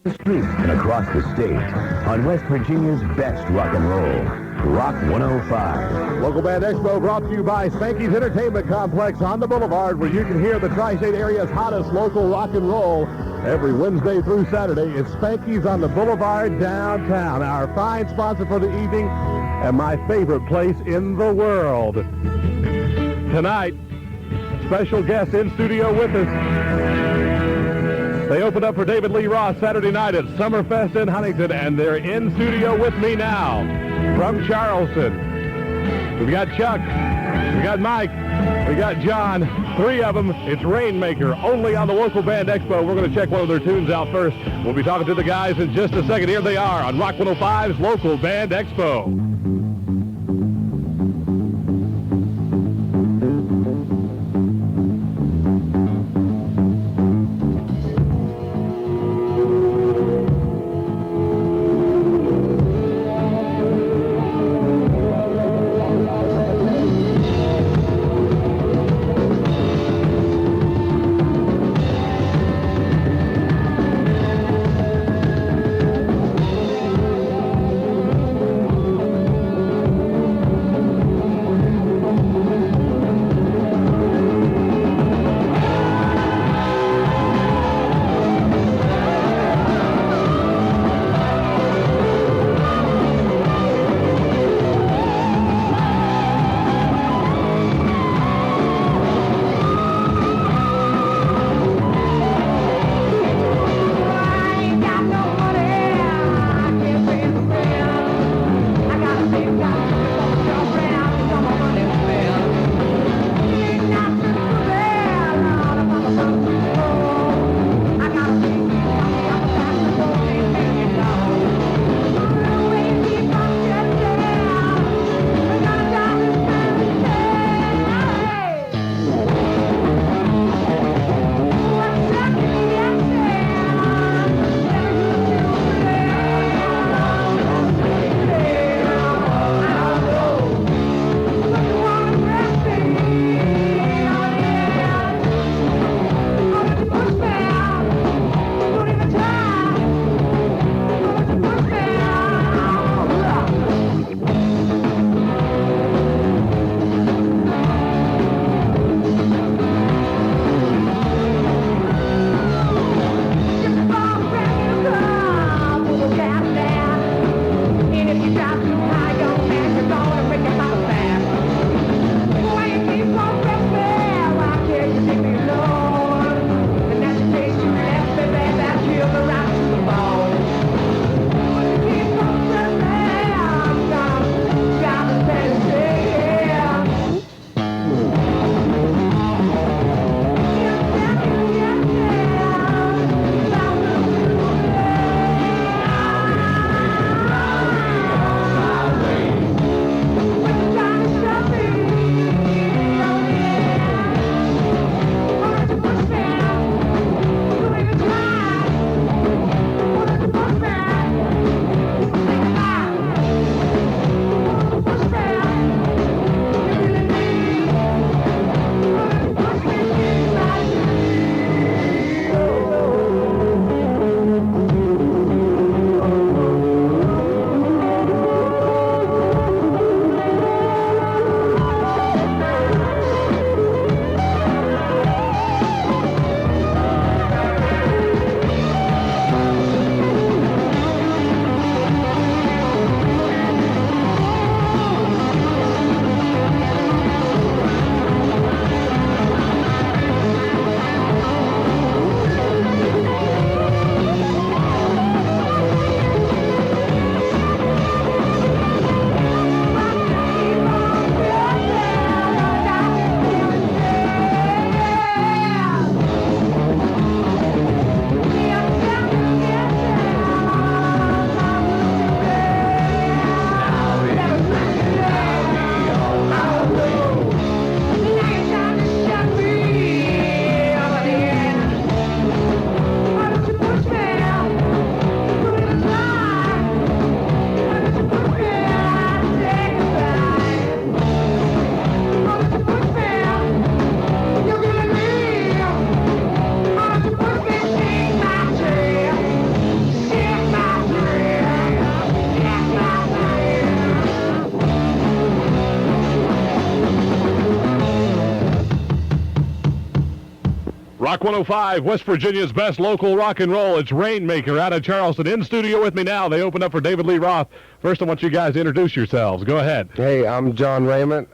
the street and across the state on West Virginia's best rock and roll, Rock 105. Local Band Expo brought to you by Spanky's Entertainment Complex on the Boulevard, where you can hear the tri-state area's hottest local rock and roll every Wednesday through Saturday. It's Spanky's on the Boulevard downtown, our fine sponsor for the evening and my favorite place in the world. Tonight, special guests in studio with us. They opened up for David Lee Roth Saturday night at Summerfest in Huntington, and they're in studio with me now from Charleston. We've got Chuck, we got Mike, we got John, three of them. It's Rainmaker, only on the Local Band Expo. We're going to check one of their tunes out first. We'll be talking to the guys in just a second. Here they are on Rock 105's Local Band Expo. Rock 105, West Virginia's best local rock and roll. It's Rainmaker out of Charleston. In studio with me now. They open up for David Lee Roth. First, I want you guys to introduce yourselves. Go ahead. Hey, I'm John Raymond.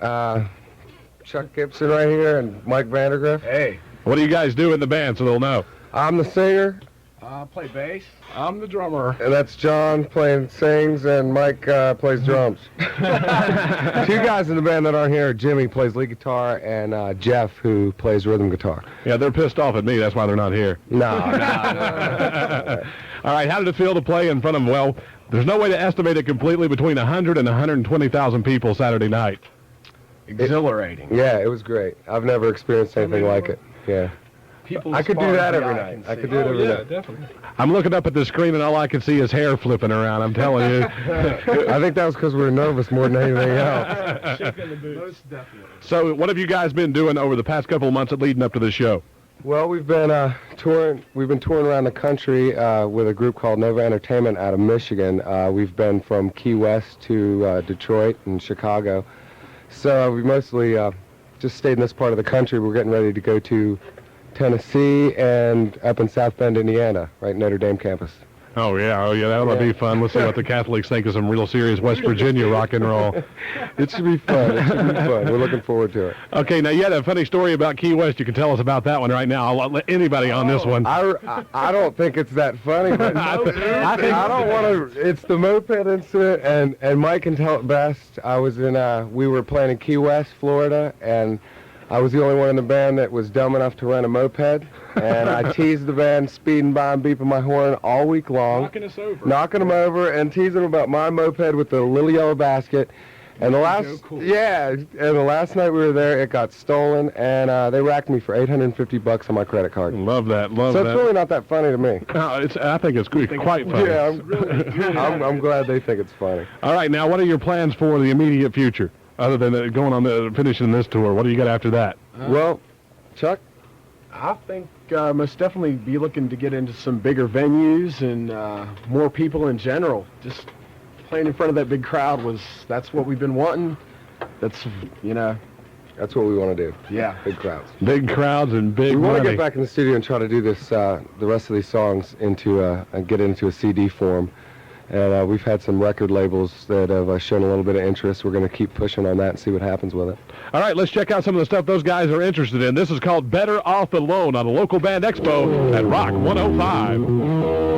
Chuck Gibson right here, and Mike Vandergriff. Hey. What do you guys do in the band so they'll know? I'm the singer. I play bass. I'm the drummer. And that's John sings, and Mike plays drums. Two guys in the band that aren't here. Jimmy plays lead guitar, and Jeff, who plays rhythm guitar. Yeah, they're pissed off at me. That's why they're not here. No. All right, how did it feel to play in front of, well, there's no way to estimate it completely, between 100 and 120,000 people Saturday night. Exhilarating. Yeah, it was great. I've never experienced anything like it. Yeah. I could do that every night. I could do it every night. Definitely. I'm looking up at the screen, and all I can see is hair flipping around. I'm telling you. I think that was because we were nervous more than anything else. Shaking the boots. Most definitely. So what have you guys been doing over the past couple of months leading up to the show? Well, we've been touring. We've been touring around the country with a group called Nova Entertainment out of Michigan. We've been from Key West to Detroit and Chicago. So we mostly just stayed in this part of the country. We're getting ready to go to Tennessee and up in South Bend, Indiana, right Notre Dame campus. Oh yeah, that'll be fun. Let's see what the Catholics think of some real serious West Virginia rock and roll. It should be fun. It should be fun. We're looking forward to it. Okay, now you had a funny story about Key West. You can tell us about that one right now. I'll let anybody on this one. I don't think it's that funny, but I don't want to. It's the moped incident, and Mike can tell it best. I was we were playing in Key West, Florida, and I was the only one in the band that was dumb enough to rent a moped, and I teased the band, speeding by and beeping my horn all week long. Knocking them over and teasing them about my moped with the little yellow basket. And the last night we were there, it got stolen, and they racked me for $850 on my credit card. Love that, love that. that. So it's really not that funny to me. No, I think it's quite funny. Yeah, I'm glad they think it's funny. All right, now what are your plans for the immediate future? Other than going on finishing this tour, what do you got after that? Well, Chuck? I think most definitely be looking to get into some bigger venues and more people in general. Just playing in front of that big crowd that's what we've been wanting. That's what we want to do. Yeah. Big crowds. Big crowds and big We want money. to get back in the studio and try to do this, the rest of these songs and get into a CD form. And we've had some record labels that have shown a little bit of interest. We're going to keep pushing on that and see what happens with it. All right, let's check out some of the stuff those guys are interested in. This is called Better Off Alone on a local band expo at Rock 105.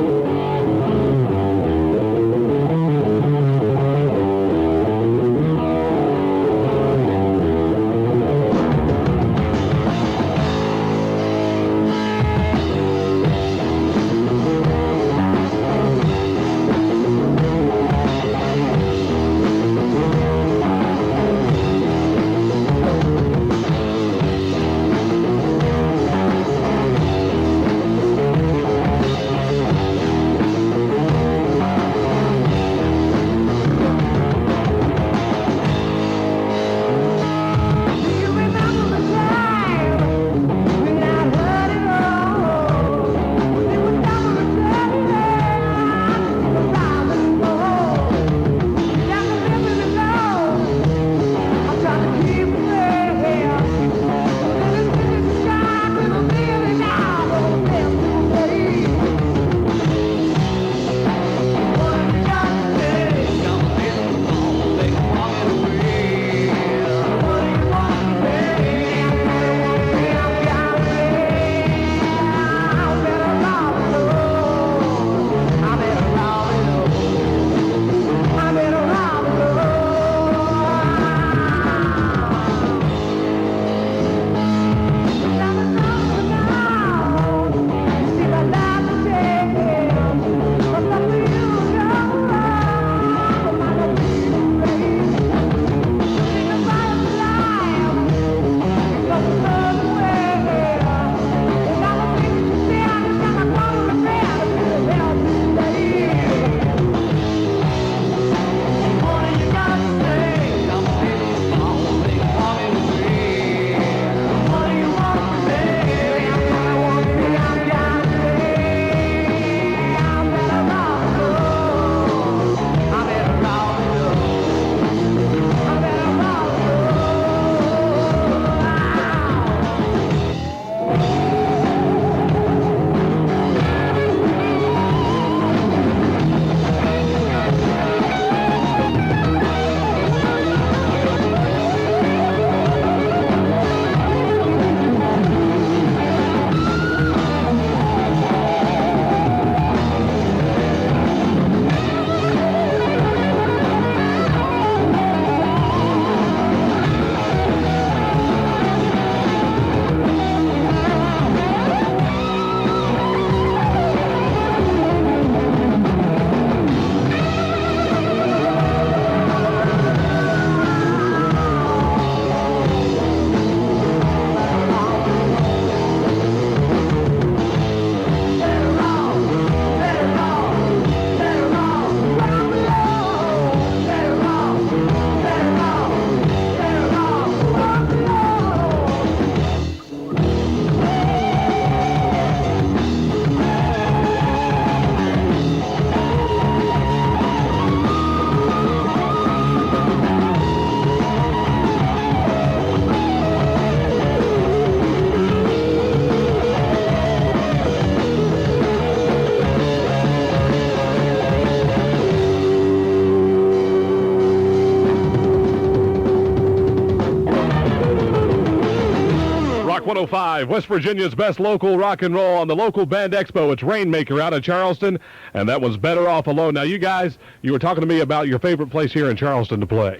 105, West Virginia's best local rock and roll on the local band expo. It's Rainmaker out of Charleston, and that was Better Off Alone. Now, you guys, you were talking to me about your favorite place here in Charleston to play.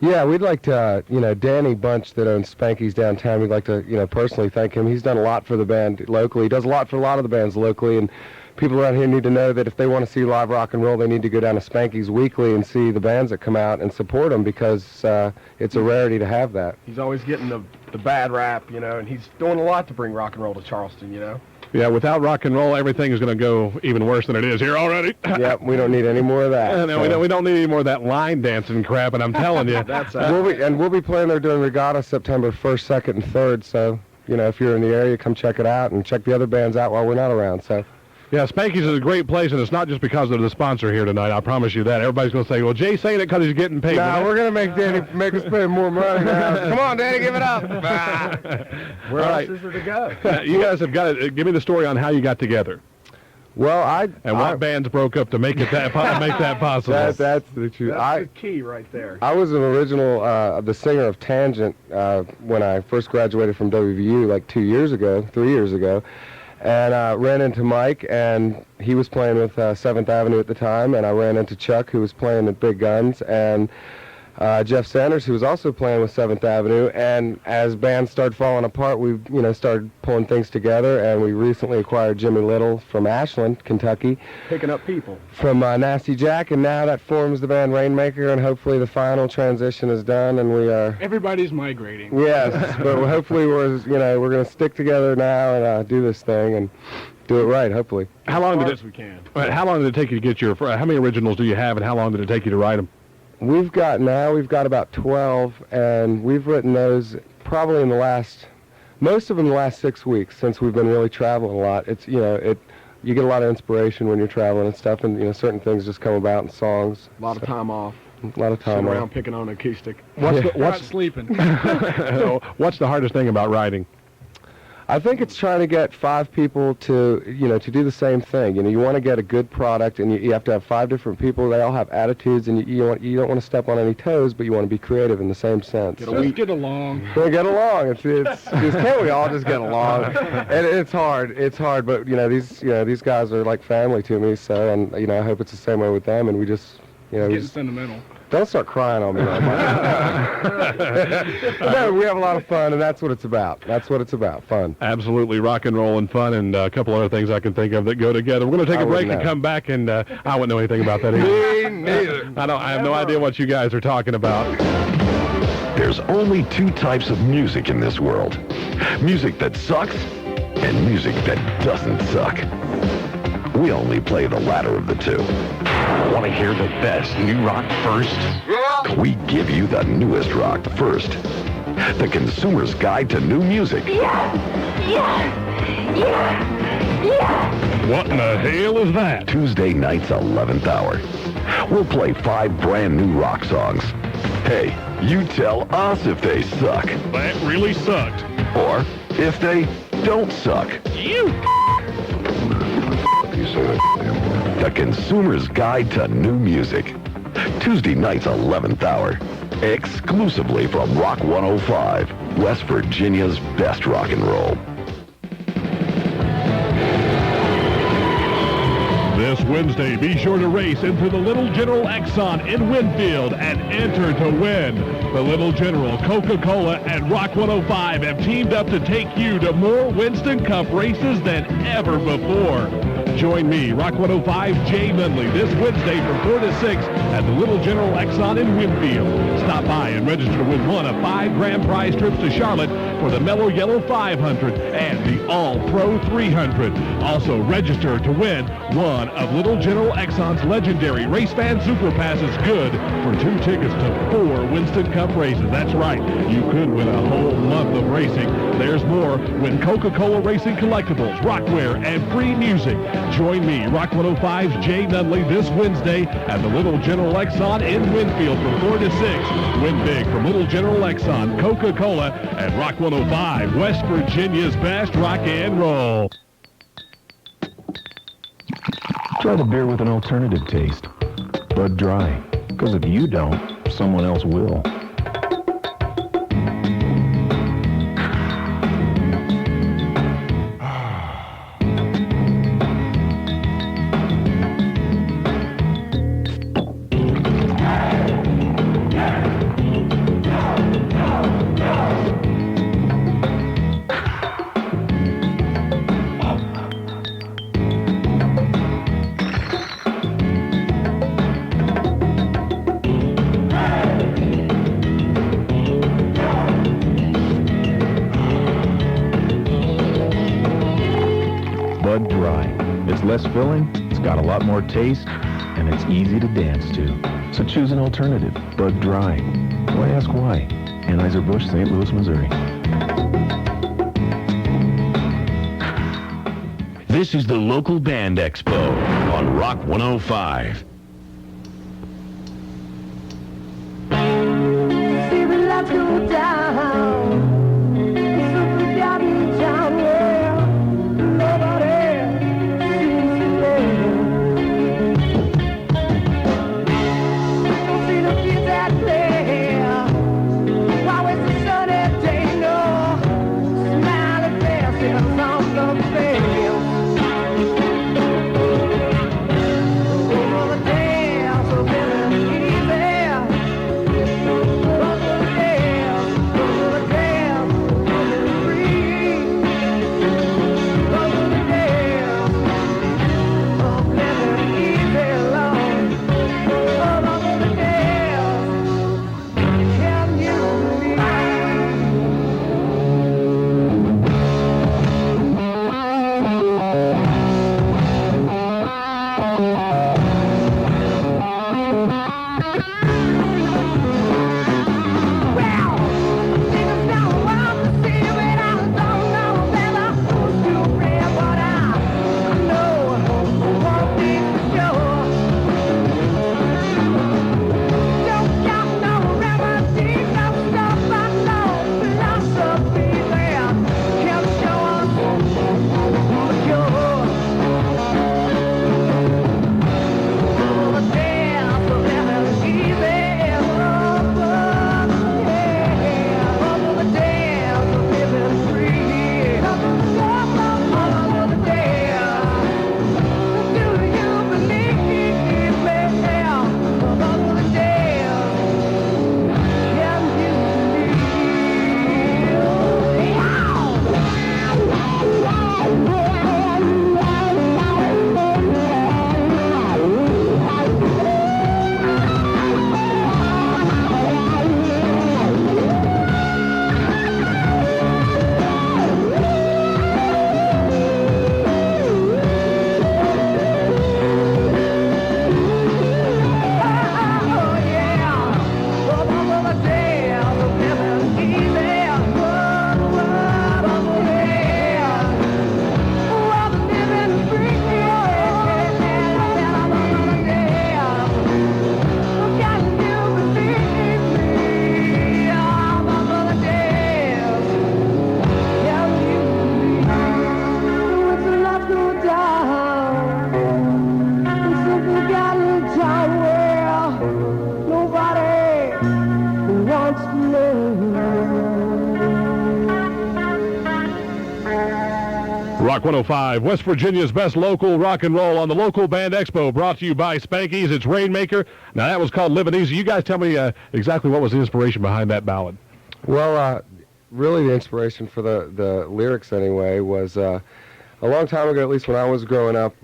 Yeah, we'd like to, Danny Bunch that owns Spanky's downtown, we'd like to, personally thank him. He's done a lot for the band locally. He does a lot for a lot of the bands locally, and people around here need to know that if they want to see live rock and roll, they need to go down to Spanky's weekly and see the bands that come out and support them, because it's a rarity to have that. He's always getting the bad rap, and he's doing a lot to bring rock and roll to Charleston, Yeah, without rock and roll, everything is going to go even worse than it is here already. Yeah, we don't need any more of that. No, we don't need any more of that line dancing crap, and I'm telling you. We'll be playing there during Regatta September 1st, 2nd, and 3rd, so, if you're in the area, come check it out and check the other bands out while we're not around, so. Yeah, Spanky's is a great place, and it's not just because of the sponsor here tonight. I promise you that. Everybody's going to say, well, Jay's saying it because he's getting paid. Nah, we're going to make Danny make us pay more money now. Come on, Danny, give it up. Where else is there to go? You guys have got to give me the story on how you got together. Well, what bands broke up to make it that possible. That's the truth. That's the key right there. I was an original, the singer of Tangent when I first graduated from WVU like 3 years ago. And I ran into Mike, and he was playing with 7th Avenue at the time, and I ran into Chuck, who was playing at Big Guns, and Jeff Sanders, who was also playing with 7th Avenue. And as bands started falling apart, we started pulling things together, and we recently acquired Jimmy Little from Ashland, Kentucky. Picking up people. From Nasty Jack, and now that forms the band Rainmaker, and hopefully the final transition is done, and we are... Everybody's migrating. Yes, but hopefully we're going to stick together now and do this thing and do it right, hopefully. How long did as we can. How long did it take you to get your... How many originals do you have, and how long did it take you to write them? We've got about 12, and we've written those probably most of them in the last 6 weeks, since we've been really traveling a lot. It's, you get a lot of inspiration when you're traveling and stuff, and, certain things just come about in songs. A lot of time off. A lot of time Sitting off. around picking on acoustic. What's sleeping? So, what's the hardest thing about writing? I think it's trying to get 5 people to do the same thing. You want to get a good product, and you have to have 5 different people. They all have attitudes, and you don't want to step on any toes, but you want to be creative in the same sense. Just get along. Get along. It's can't we all just get along? And it's hard. It's hard, but these guys are like family to me. So, and I hope it's the same way with them. And we just Getting sentimental. Don't start crying on me. No, we have a lot of fun, and that's what it's about. That's what it's about, fun. Absolutely, rock and roll and fun, and a couple other things I can think of that go together. We're going to take a break and come back, and I wouldn't know anything about that either. Me neither. I have no idea what you guys are talking about. There's only 2 types of music in this world. Music that sucks and music that doesn't suck. We only play the latter of the 2. Want to hear the best new rock first? We give you the newest rock first. The consumer's guide to new music. What in the hell is that? Tuesday nights, 11th hour. We'll play 5 brand new rock songs. Hey, you tell us if they suck. That really sucked. Or if they don't suck. You say that. The Consumer's Guide to New Music. Tuesday nights, 11th hour. Exclusively from Rock 105, West Virginia's best rock and roll. This Wednesday, be sure to race into the Little General Exxon in Winfield and enter to win. The Little General, Coca-Cola, and Rock 105 have teamed up to take you to more Winston Cup races than ever before. Join me, Rock 105, Jay Nunley, this Wednesday from 4 to 6 at the Little General Exxon in Winfield. Stop by and register to win one of 5 grand prize trips to Charlotte for the Mellow Yellow 500 and the All-Pro 300. Also register to win one of Little General Exxon's legendary Race Fan Super Passes, good for 2 tickets to 4 Winston Cup races. That's right, you could win a whole month of racing. There's more. Win Coca-Cola Racing Collectibles, Rockwear, and free music. Join me, Rock 105's Jay Nunley, this Wednesday at the Little General Exxon in Winfield from 4 to 6. Win big from Little General Exxon, Coca-Cola, and Rock 105, West Virginia's best rock and roll. Try the beer with an alternative taste. Bud Dry. Because if you don't, someone else will. dry. It's less filling, it's got a lot more taste, and it's easy to dance to. So choose an alternative, Bud Dry. Why ask why? Anheuser-Busch, St. Louis, Missouri. This is the local band expo on Rock 105. See the lights go down. It's a forgotten town where nobody seems to live. Don't see the kids that play. Why waste a sunny day? No smiling faces on the face. Rock 105, West Virginia's best local rock and roll on the Local Band Expo, brought to you by Spanky's. It's Rainmaker. Now, that was called Living Easy. You guys tell me exactly what was the inspiration behind that ballad. Well, really the inspiration for the lyrics, anyway, was a long time ago, at least when I was growing up,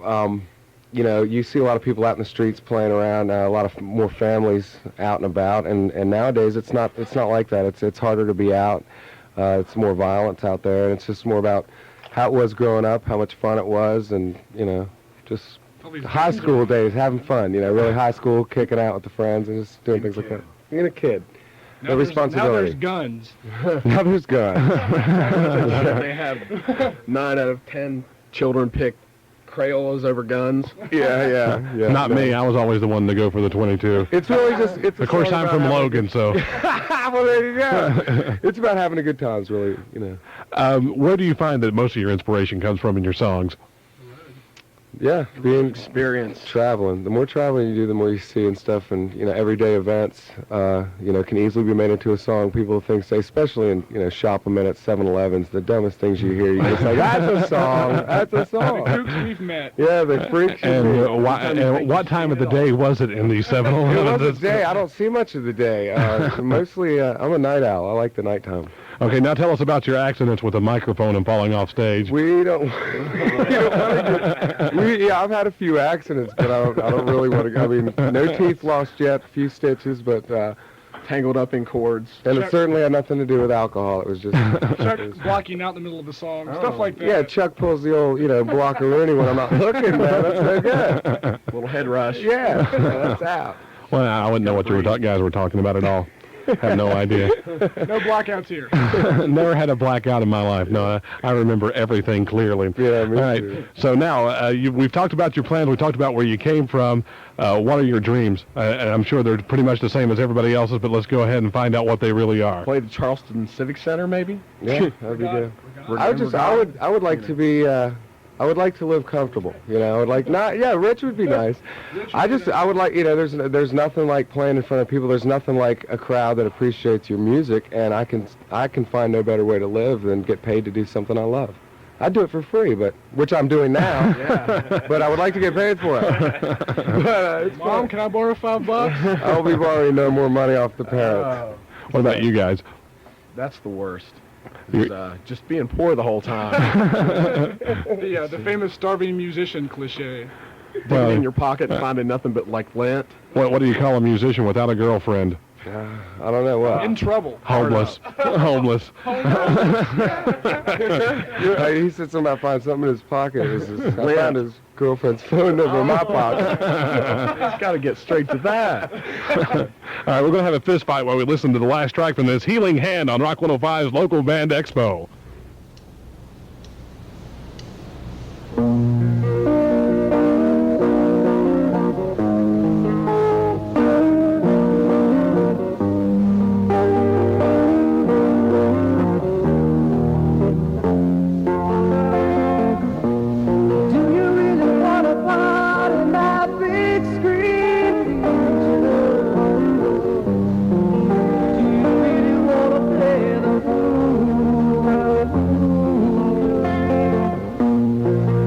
you know, you see a lot of people out in the streets playing around, a lot of more families out and about, and nowadays it's not like that. It's harder to be out. It's more violence out there, and it's just more about how it was growing up, how much fun it was, and, you know, just high school days, having fun, you know, really high school, kicking out with the friends and just doing things like that. Being a kid. No responsibility. Now there's guns. Now there's guns. They have 9 out of 10 children pick Crayolas over guns. Yeah. Not me. I was always the one to go for the 22. It's really just... Of course, I'm from Logan, so... Well, there you go. It's about having a good times, really, you know. Where do you find that most of your inspiration comes from in your songs? Yeah, being experience. Traveling. The more traveling you do, the more you see and stuff, and, you know, everyday events, you know, can easily be made into a song. People think, say, especially in, you know, shop a minute, 7-Elevens, the dumbest things you hear, you're just like, that's a song, that's a song. The Kooks we've met. Yeah, the freaks. And what time of the day was it in the 7-Eleven? It was a day. I don't see much of the day. Mostly, I'm a night owl. I like the nighttime. Okay, now tell us about your accidents with a microphone and falling off stage. We don't yeah, I've had a few accidents, but I don't really want to go. I mean, no teeth lost yet, a few stitches, but tangled up in chords. And it certainly had nothing to do with alcohol. It was just... Chuck blocking out the middle of the song, stuff like that. Yeah, Chuck pulls the old, blocker Rooney when I'm not looking, man. That's no good. Little head rush. Yeah, that's out. Well, I wouldn't know what you guys were talking about at all. Have no idea. No blackouts here. Never had a blackout in my life. No, I remember everything clearly. Yeah, me All right. too. So now we've talked about your plans. We talked about where you came from. What are your dreams? And I'm sure they're pretty much the same as everybody else's, but let's go ahead and find out what they really are. Play the Charleston Civic Center, maybe? Yeah, that'd be good. I would like to be, I would like to live comfortable, I would like rich would be nice. I would like, there's nothing like playing in front of people. There's nothing like a crowd that appreciates your music, and I can find no better way to live than get paid to do something I love. I'd do it for free, which I'm doing now. Yeah. But I would like to get paid for it. But, it's Mom, fun. can I borrow $5? I'll be borrowing no more money off the parents. What about you guys? That's the worst. Just being poor the whole time. The famous starving musician cliche. Digging in your pocket and finding nothing but like lint. What do you call a musician without a girlfriend? I don't know what. In trouble. Homeless. Homeless. He said something about finding something in his pocket. I found his girlfriend's phone number in my pocket. It's got to get straight to that. All right, we're going to have a fist fight while we listen to the last track from this Healing Hand on Rock 105's Local Band Expo.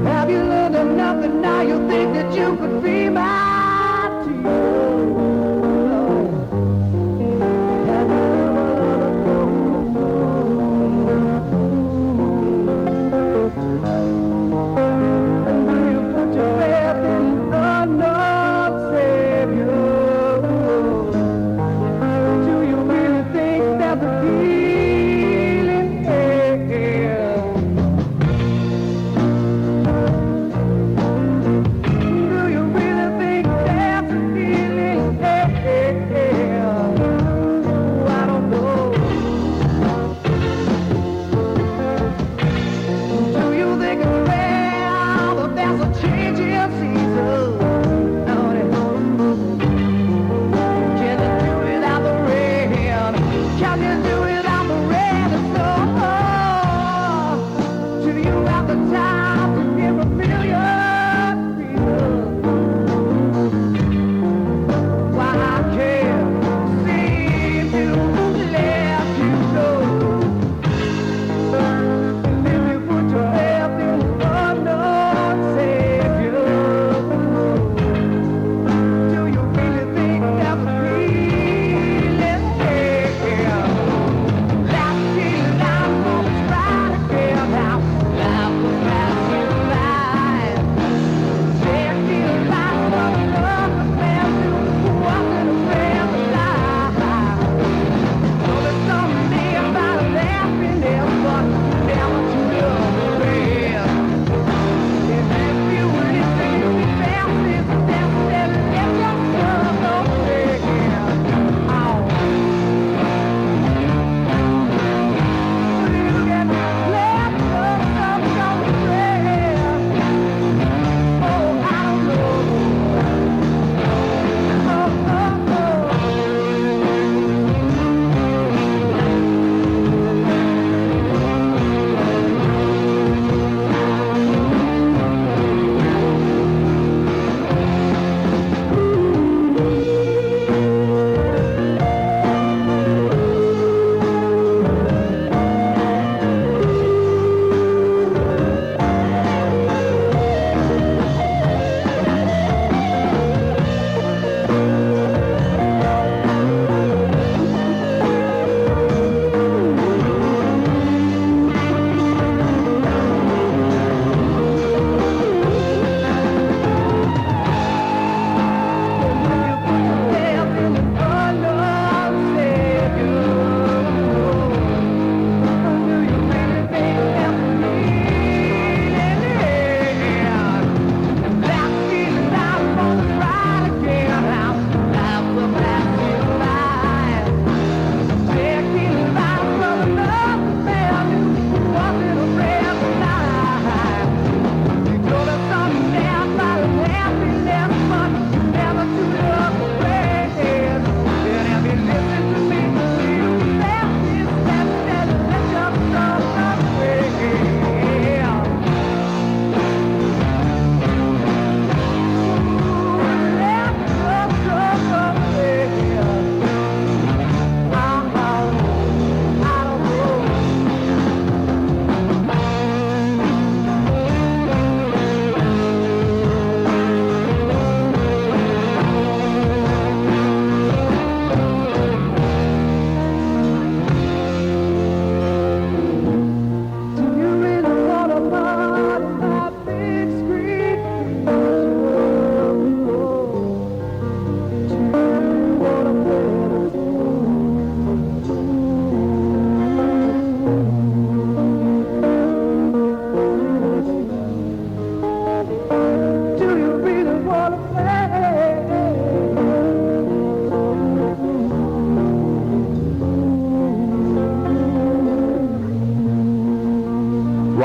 Have you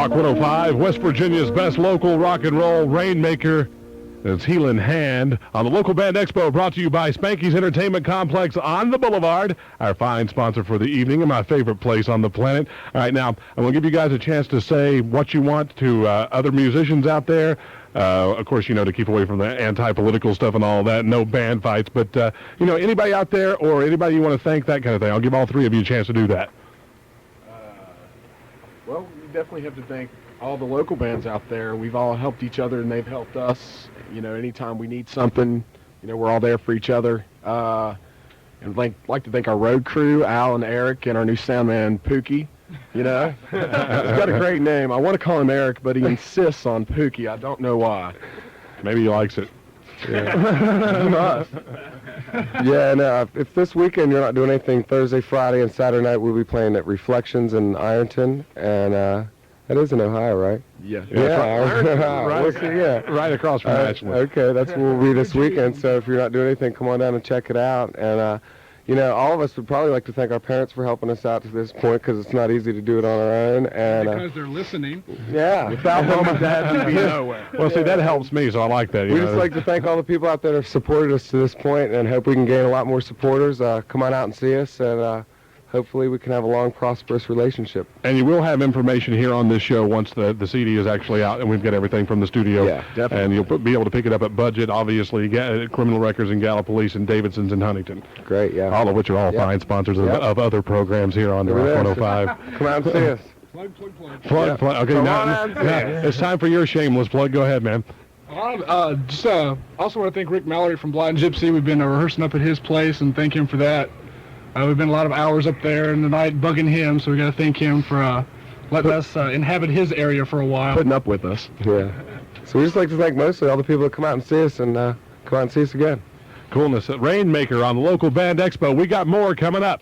Rock 105, West Virginia's best local rock and roll, Rainmaker. It's Healing Hand on the Local Band Expo, brought to you by Spanky's Entertainment Complex on the Boulevard, our fine sponsor for the evening and my favorite place on the planet. All right, now, I'm going to give you guys a chance to say what you want to other musicians out there. Of course, to keep away from the anti-political stuff and all that, no band fights. But, anybody out there or anybody you want to thank, that kind of thing. I'll give all three of you a chance to do that. Well, we definitely have to thank all the local bands out there. We've all helped each other, and they've helped us. Anytime we need something, we're all there for each other. And like to thank our road crew, Al and Eric, and our new sound man, Pookie. He's got a great name. I want to call him Eric, but he insists on Pookie. I don't know why. Maybe he likes it. Yeah. Yeah, no, if this weekend you're not doing anything, Thursday, Friday, and Saturday night we'll be playing at Reflections in Ironton, and that is in Ohio, right? Yeah. Right across from Ashland. Okay, that's where we'll be this weekend, so if you're not doing anything, come on down and check it out. And, all of us would probably like to thank our parents for helping us out to this point, because it's not easy to do it on our own. And because they're listening. Yeah. Without mom and dad, we'd be nowhere. Well, see, that helps me, so I like that. We just like to thank all the people out there that have supported us to this point, and hope we can gain a lot more supporters. Come on out and see us, and hopefully we can have a long, prosperous relationship. And you will have information here on this show once the CD is actually out and we've got everything from the studio. Yeah, definitely. And you'll be able to pick it up at Budget, obviously, Criminal Records and Gallup Police and Davidson's in Huntington. Great, yeah. All of which are all fine sponsors of other programs here on the Rock 105. Come out and see us. Plug. Okay, now it's time for your shameless plug. Go ahead, man. Also want to thank Rick Mallory from Blind Gypsy. We've been rehearsing up at his place, and thank him for that. We've been a lot of hours up there in the night bugging him, so we got to thank him for letting us inhabit his area for a while. Putting up with us. Yeah. So we just like to thank mostly all the people that come out and see us, and come out and see us again. Coolness. Rainmaker on the Local Band Expo. We got more coming up.